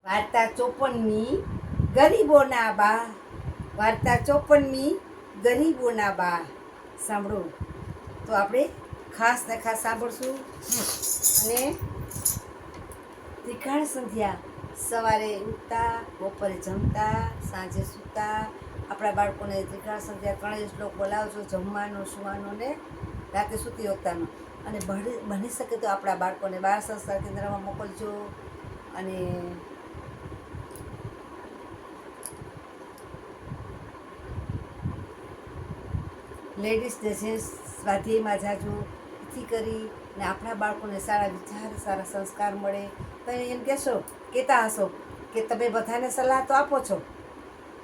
વાર્તા 54મી ગરીબોના બા. વાર્તા 54મી ગરીબોના બા. સાંભળો તો આપણે ખાસ ને ખાસ સાંભળશું. અને ત્રિકાળ સંધ્યા, સવારે ઉઠતા, બપોરે જમતા, સાંજે સૂતા. આપણા બાળકોને ત્રિકાળ સંધ્યા 3 શ્લોક બોલાવજો, જમવાનો, સુવાનો ને રાતે સૂતી વખતાનો. અને બની શકે તો આપણા બાળકોને બાળ સંસ્કાર કેન્દ્રમાં મોકલજો. અને લેડીઝને જે સ્વાધ્યાયમાં જાજો, એથી કરીને આપણા બાળકોને સારા વિચાર, સારા સંસ્કાર મળે. તમે એમ કહેતા હશો કે તમે બધાને સલાહ તો આપો છો,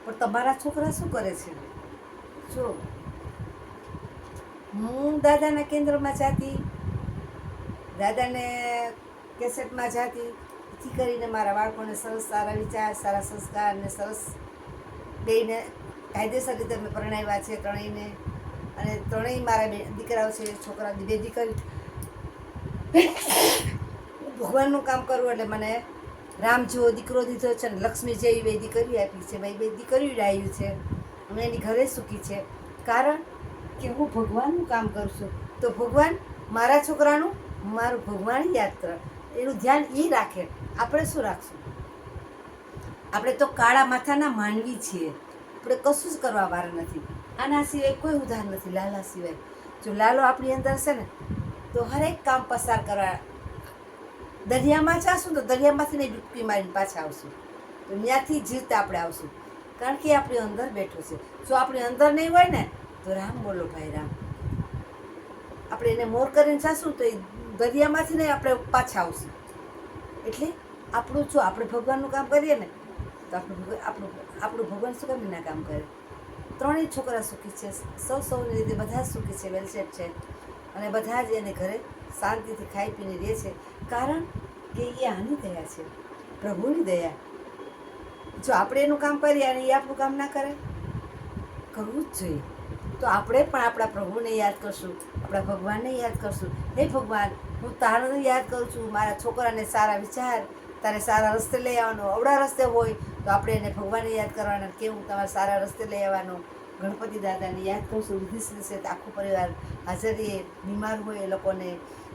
પણ તમારા છોકરા શું કરે છે? જો હું દાદાના કેન્દ્રમાં જાતી, દાદાને કેસેટમાં જાતી, એથી કરીને મારા બાળકોને સરસ સારા વિચાર, સારા સંસ્કાર અને સરસ બેયને કાયદેસર રીતે મેં પરણાવ્યા છે, ત્રણેયને. અને ત્રણેય મારા દીકરાઓ છે, છોકરા 2 દીકરી. ભગવાનનું કામ કરવું એટલે મને રામ જેવો દીકરો દીધો છે, અને લક્ષ્મી જેવી 2 દીકરીઓ આપી છે. ભાઈ 2 દીકરીઓ ડાયું છે, અને એની ઘરે સુખી છે. કારણ કે હું ભગવાનનું કામ કરું છું, તો ભગવાન મારા છોકરાનું, મારું ભગવાન યાદ કરે, એનું ધ્યાન એ રાખે. આપણે શું રાખશું? આપણે તો કાળા માથાના માનવી છીએ, આપણે કશું જ કરવા વાળા નથી. આના સિવાય કોઈ ઉધાર નથી, લાલા સિવાય. જો લાલો આપણી અંદર છે ને, તો હરેક કામ પસાર કરવા. દરિયામાં જાશું તો દરિયામાંથી નહીં ડૂબકી મારીને પાછા આવશું, તો ત્યાંથી જીવતા આપણે આવશું. કારણ કે આપણી અંદર બેઠો છે. જો આપણી અંદર નહીં હોય ને, તો રામ બોલો ભાઈ રામ. આપણે એને મોર કરીને જાશું તો એ દરિયામાંથી નહીં આપણે પાછા આવશું. એટલે આપણું, જો આપણે ભગવાનનું કામ કરીએ ને, તો આપણું ભગવાન શું કામ ના કામ કરે? ત્રણેય છોકરા સુખી છે, સૌની રીતે બધા સુખી છે, વેલસેટ છે. અને બધા જ એને ઘરે શાંતિથી ખાઈ પીને રહે છે. કારણ કે એ આની દયા છે, પ્રભુની દયા. જો આપણે એનું કામ કરીએ અને એ આપણું કામ ના કરે, કરવું જ જોઈએ. તો આપણે પણ આપણા પ્રભુને યાદ કરશું, આપણા ભગવાનને યાદ કરશું. હે ભગવાન, હું તારને યાદ કરું છું, મારા છોકરાને સારા વિચાર, તારે સારા રસ્તે લઈ આવવાનો. અવળા રસ્તે હોય તો આપણે એને ભગવાનને યાદ કરવાના, કે હું તમારે સારા રસ્તે લઈ આવવાનો. ગણપતિ દાદાને યાદ કરશું, વિધિ છે, આખું પરિવાર હાજર રહીએ. બીમાર હોય એ લોકોને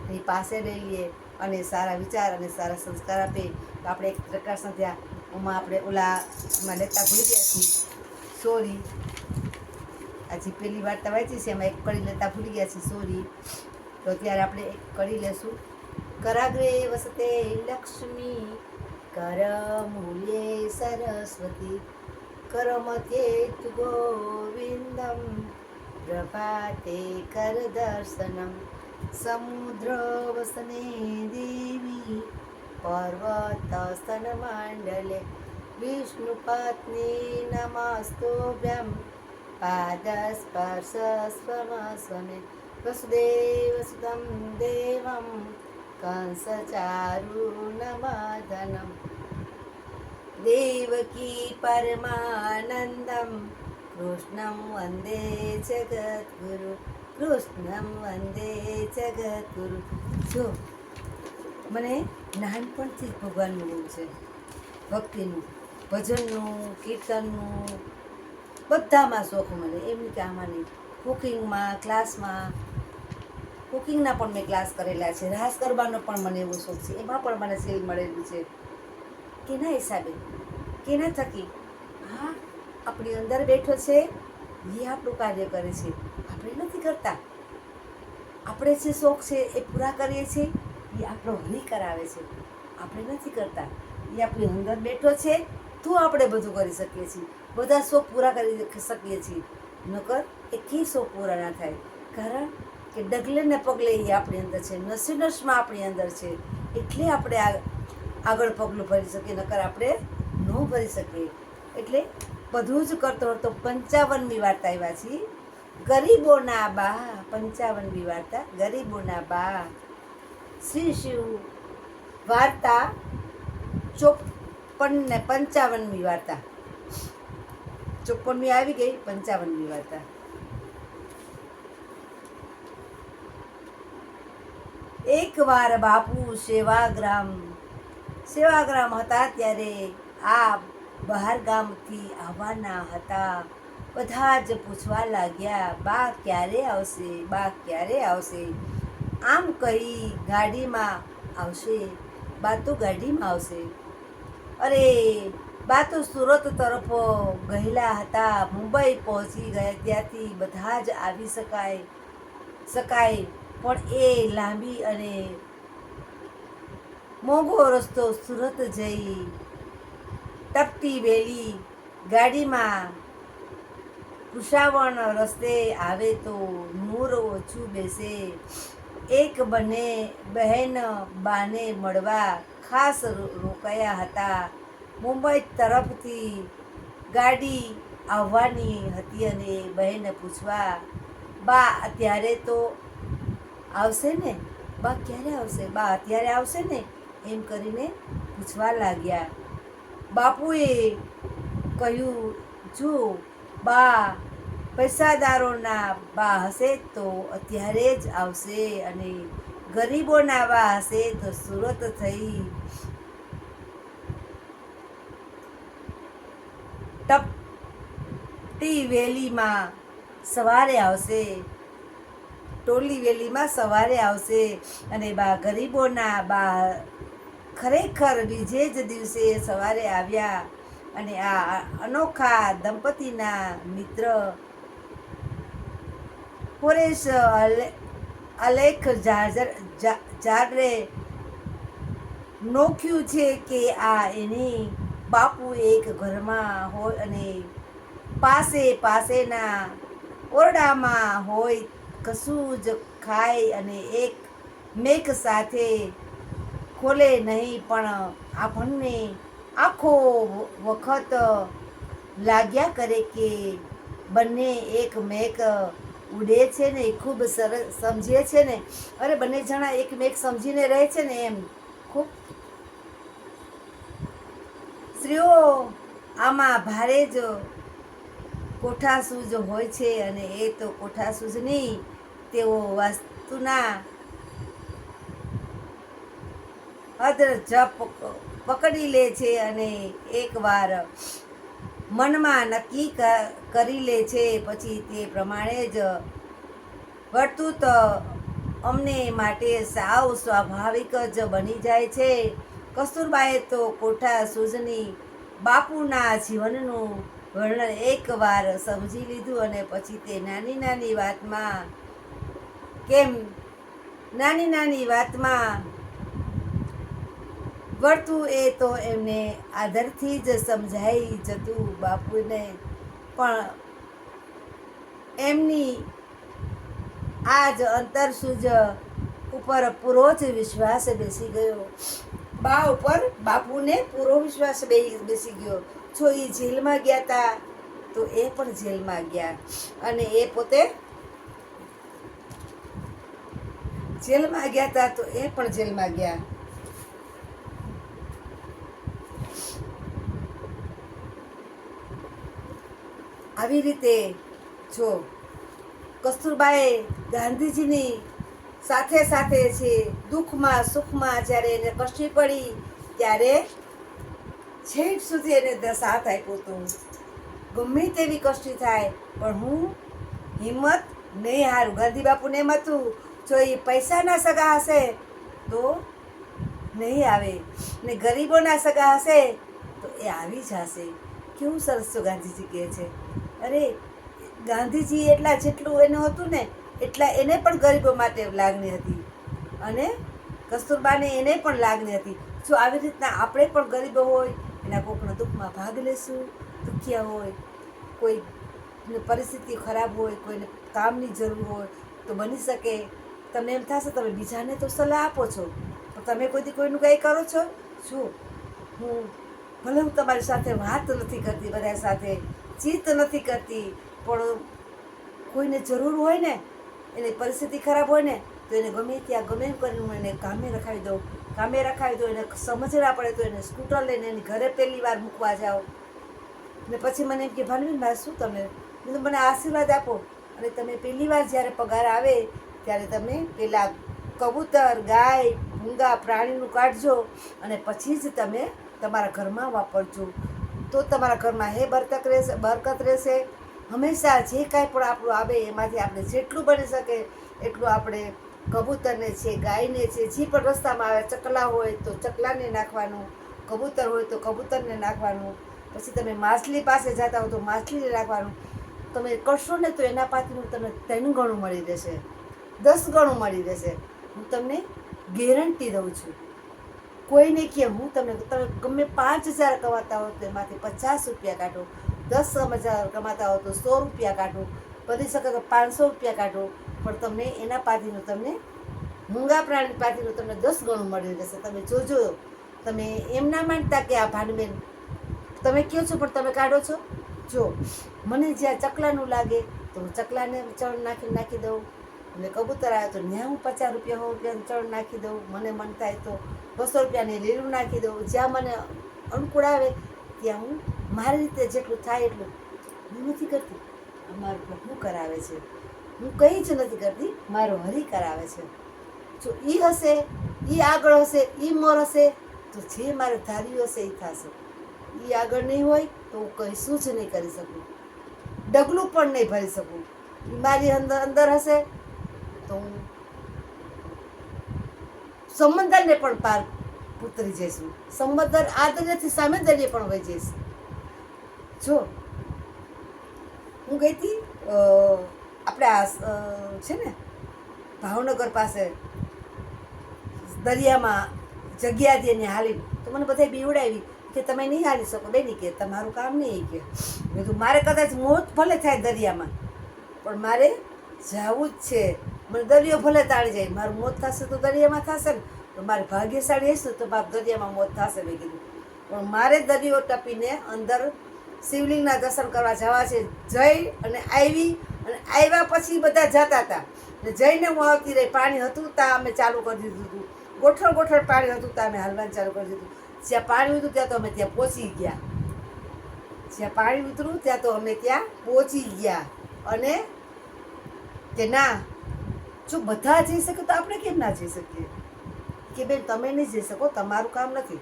એની પાસે લઈ લઈએ, અને સારા વિચાર અને સારા સંસ્કાર આપે. તો આપણે એક ત્રિકાળ સંધ્યામાં આપણે ઓલામાં લેતા ભૂલી ગયા છીએ, સોરી. આજે પહેલી વાર્તા વાંચી છે, એમાં એક કડી લેતા ભૂલી ગયા છીએ, સોરી. તો ત્યારે આપણે એક કડી લેશું. કરાગ્રે વસતે લક્ષ્મી, કર મૂલ્યે સરસ્વતી, કર મધ્યે તુ ગોવિંદમ, પ્રભાતે કર દર્શનમ, સમુદ્ર વસને દેવી, પર્વત સ્તન માંડલે, વિષ્ણુ પત્ની નમસ્તોભ્યમ, પાદ સ્પર્શ સ્વમે, વસુદેવ સુતમ દેવમ, કંસ ચારુણમદનમ, દેવકી પરમાનંદમ, કૃષ્ણમ વંદે જગદ્ગુરુ, કૃષ્ણમ વંદે જગદ્ગુરુ. જો મને નાનપણથી જ ભગવાનનું બહુ છે, ભક્તિનું, ભજનનું, કીર્તનનું, બધામાં શોખ મને. એમ કે આમાં નહીં, કુકિંગમાં, ક્લાસમાં, કુકિંગના પણ મેં ક્લાસ કરેલા છે, રાસ ગરબાનો પણ મને એવો શોખ છે. એમાં પણ મને સેલ મળેલું છે. કેના હિસાબે, કેના થકી? હા, આપણી અંદર બેઠો છે, એ આપણું કાર્ય કરે છે, આપણે નથી કરતા. આપણે જે શોખ છે એ પૂરા કરીએ છીએ, એ આપણો હરી કરાવે છે, આપણે નથી કરતા. એ આપણી અંદર બેઠો છે, તો આપણે બધું કરી શકીએ છીએ, બધા શોખ પૂરા કરી શકીએ છીએ. નકર એકેય શોખ પૂરા ના થાય. કારણ કે ડગલે ને પગલે એ આપણી અંદર છે, નસે નસમાં આપણી અંદર છે. એટલે આપણે આગળ પગલું ભરી શકીએ, નકર આપણે ન ભરી શકીએ. એટલે બધું જ કરતો હતો. 55મી વાર્તા આવ્યા છીએ, ગરીબોના બા. 55મી વાર્તા, ગરીબોના બા. શ્રી શિવ વાર્તા 54 ને 55મી વાર્તા. 54મી આવી ગઈ, 55મી વાર્તા. એક વાર બાપુ સેવાગ્રામ, સેવાગ્રામ હતા ત્યારે આ બહાર ગામથી આવવાના હતા. બધા જ પૂછવા લાગ્યા, બા ક્યારે આવશે, બા ક્યારે આવશે. આમ કહી ગાડીમાં આવશે, બા તો ગાડીમાં આવશે. અરે બા તો સુરત તરફ ગયેલા હતા. મુંબઈ પહોંચી ગયા ત્યાંથી બધા જ આવી શકાય પણ એ લાંબી અને મોંઘો રસ્તો સુરત જઈ ટપટી વેલી ગાડીમાં કુશાવણ રસ્તે આવે તો નૂર ઓછું બેસે. એક બહેન બાને મળવા ખાસ રોકાયા હતા. મુંબઈ તરફથી ગાડી આવવાની હતી અને બહેન પૂછવા, બા અત્યારે તો આવશે ને, બા ક્યારે આવશે, બા અત્યારે આવશે ને, એમ કરીને પૂછવા લાગ્યા. બાપુએ કહ્યું, જો બા પૈસાદારોના બા હશે તો અત્યારે જ આવશે અને ગરીબોના બા હશે તો સુરત થઈ ટપટી વેલીમાં સવારે આવશે, ટોલી વેલીમાં સવારે આવશે. અને બા ગરીબોના બા ખરેખર બીજે જ દિવસે સવારે આવ્યા. અને આ અનોખા દંપતીના મિત્ર પરેશ અલેખ જાડરે નોખ્યું છે કે આ એની બાપુ એક ઘરમાં હોય અને પાસેના ઓરડામાં હોય, કશું જ ખાય અને એક મેક સાથે ખોલે નહીં. પણ આપણને આખો વખત લાગ્યા કરે કે બંને એક મેક ઉડે છે ને, ખૂબ સરસ સમજે છે ને. અરે બંને જણા એક મેક સમજીને રહે છે ને, એમ ખૂબ સ્ત્રીઓ આમાં ભારે જ કોઠાસૂઝ હોય છે. અને એ તો કોઠાસૂઝની તેઓ વાસ્તુના હદ જપ પકડી લે છે અને એકવાર મનમાં નક્કી કરી લે છે પછી તે પ્રમાણે જ વર્તૂત અમને માટે સાવ સ્વાભાવિક જ બની જાય છે. કસ્તુરબાએ તો કોઠાસૂઝની બાપુના જીવનનું વર્ણન એકવાર સમજી લીધું અને પછી તે નાની નાની વાતમાં વર્તું એ તો એમને આદરથી જ સમજાઈ જતું. બાપુને પણ એમની આ જ અંતરસૂઝ ઉપર પૂરો જ વિશ્વાસ બેસી ગયો. બા ઉપર બાપુને પૂરો વિશ્વાસ બેસી ગયો. જો એ જેલમાં ગયા હતા તો એ પણ જેલમાં ગયા અને એ પોતે જેલમાં ગયા હતા તો એ પણ જેલમાં ગયા. આવી રીતે જો કસ્તુરબાએ ગાંધીજીની સાથે છે, દુઃખમાં સુખમાં જ્યારે એને કષ્ટી પડી ત્યારે છેક સુધી એને સાથ આપ્યો હતો. ગમે તેવી કષ્ટી થાય પણ હું હિંમત નહીં હારું. ગાંધી બાપુને એમ હતું, જો એ પૈસાના સગા હશે તો નહીં આવે ને ગરીબોના સગા હશે તો એ આવી જશે. કેવું સરસ તો ગાંધીજી કહે છે. અરે ગાંધીજી એટલા જેટલું એનું હતું ને એટલા એને પણ ગરીબો માટે લાગણી હતી અને કસ્તુરબાને એને પણ લાગણી હતી. જો આવી રીતના આપણે પણ ગરીબો હોય એના કોઈકના દુઃખમાં ભાગ લેશું, દુખિયા હોય, કોઈ પરિસ્થિતિ ખરાબ હોય, કોઈને કામની જરૂર હોય તો બની શકે તમને એમ થશે તમે બીજાને તો સલાહ આપો છો પણ તમે કોઈનું કંઈ કરો છો. શું ભલે હું તમારી સાથે વાત નથી કરતી, બધા સાથે ચિત્ત નથી કરતી, પણ કોઈને જરૂર હોય ને, એની પરિસ્થિતિ ખરાબ હોય ને તો એને ગમે ત્યાં ગમે એમ કરીને હું એને કામે રખાવી દઉં. એને સમજ ના પડે તો એને સ્કૂટર લઈને એની ઘરે પહેલી વાર મૂકવા જાઓ ને પછી મને એમ કે ભાનવીન શું તમે મને આશીર્વાદ આપો અને તમે પહેલી વાર જ્યારે પગાર આવે ત્યારે તમે પહેલાં કબૂતર, ગાય, મૂંગા પ્રાણીનું કાઢજો અને પછી જ તમે તમારા ઘરમાં વાપરજો. તો તમારા ઘરમાં બરકત રહેશે. હંમેશા જે કાંઈ પણ આપણું આવે એમાંથી આપણે જેટલું બની શકે એટલું આપણે કબૂતરને છે, ગાયને છે, જે પણ રસ્તામાં આવે, ચકલા હોય તો ચકલાને નાખવાનું, કબૂતર હોય તો કબૂતરને નાખવાનું. પછી તમે માછલી પાસે જતા હો તો માછલીને નાખવાનું. તમે કરશો ને તો એના પાસેનું તમને 3 ગણું મળી રહેશે, 10 ગણું મળી રહેશે. હું તમને ગેરંટી દઉં છું. કોઈને કે હું તમે ગમે 5,000 કમાતા હો તો એમાંથી 50 રૂપિયા કાઢો, 10,000 કમાતા હો તો 100 રૂપિયા કાઢો, બની શકે તો 500 રૂપિયા કાઢો, પણ તમને એના પાસેનું તમને મૂંગા પ્રાણી પાસેનું તમને 10 ગણું મળી રહેશે. તમે જોજો. તમે એમ ના માનતા કે આ ભાનુબેન તમે કહો છો પણ તમે કાઢો છો. જો મને જ્યાં ચકલાનું લાગે તો હું ચકલાને ચણ નાખી દઉં, અને કબૂતર આવે તો ત્યાં હું 50 રૂપિયા 100 રૂપિયાનું ચણ નાખી દઉં. મને મન થાય તો 200 રૂપિયાની લીલું નાખી દઉં. જ્યાં મને અનુકૂળ આવે ત્યાં હું મારી રીતે જેટલું થાય એટલું. હું નથી કરતી, અમારું પ્રભુ કરાવે છે. હું કંઈ જ નથી કરતી, મારો હરી કરાવે છે. જો એ હશે, એ આગળ હશે, એ મોર હશે તો જે મારે ધાર્યું હશે એ થશે. એ આગળ નહીં હોય તો હું કશું જ નહીં કરી શકું, ડગલું પણ નહીં ભરી શકું. એ મારી અંદર હશે તો હું સમંદરને પણ પાર ઉતરી જઈશું. સમંદર આ દરિયાથી સામે દરિયે પણ વહી જઈશ. જો હું ગઈ હતી આપણે આ છે ને ભાવનગર પાસે દરિયામાં જગ્યા હતી એને હાલી, તો મને બધાય બીવડાવી કે તમે નહીં હાલી શકો બેની, કે તમારું કામ નહીં. કે મેં કીધું મારે કદાચ મોત ભલે થાય દરિયામાં પણ મારે જવું જ છે. મને દરિયો ભલે તાળી જાય, મારું મોત થશે તો દરિયામાં થશે ને, તો મારે ભાગ્યશાળી હશે તો મારું દરિયામાં મોત થશે. મેં કીધું પણ મારે દરિયો ટપીને અંદર શિવલિંગના દર્શન કરવા જવા છે. જઈ અને આવ્યા પછી બધા જતા હતા ને જઈને હું આવતી રહી. પાણી હતું ત્યાં અમે ચાલુ કરી દીધું હતું, ગોઠણ પાણી હતું ત્યાં અમે હાલવાનું ચાલુ કરી દીધું. જ્યાં પાણી ઉતર્યું ત્યાં તો અમે ત્યાં પહોંચી ગયા. જ્યાં પાણી ઉતર્યું ત્યાં તો અમે ત્યાં પહોંચી ગયા. અને કે ના, જો બધા જઈ શકે તો આપણે કેમ ના જઈ શકીએ? કે બેન તમે નહીં જઈ શકો, તમારું કામ નથી.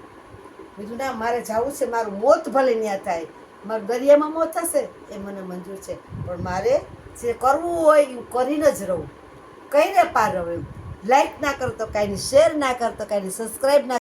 બીજું ના, મારે જવું છે, મારું મોત ભલે ત્યાં થાય, મારું દરિયામાં મોત થશે એ મને મંજૂર છે, પણ મારે જે કરવું હોય એ કરીને જ રહું, કઈને પાર રહું. લાઈક ના કરો તો કાંઈ નહીં, શેર ના કરો તો કાંઈ નહીં, સબસ્ક્રાઈબ ના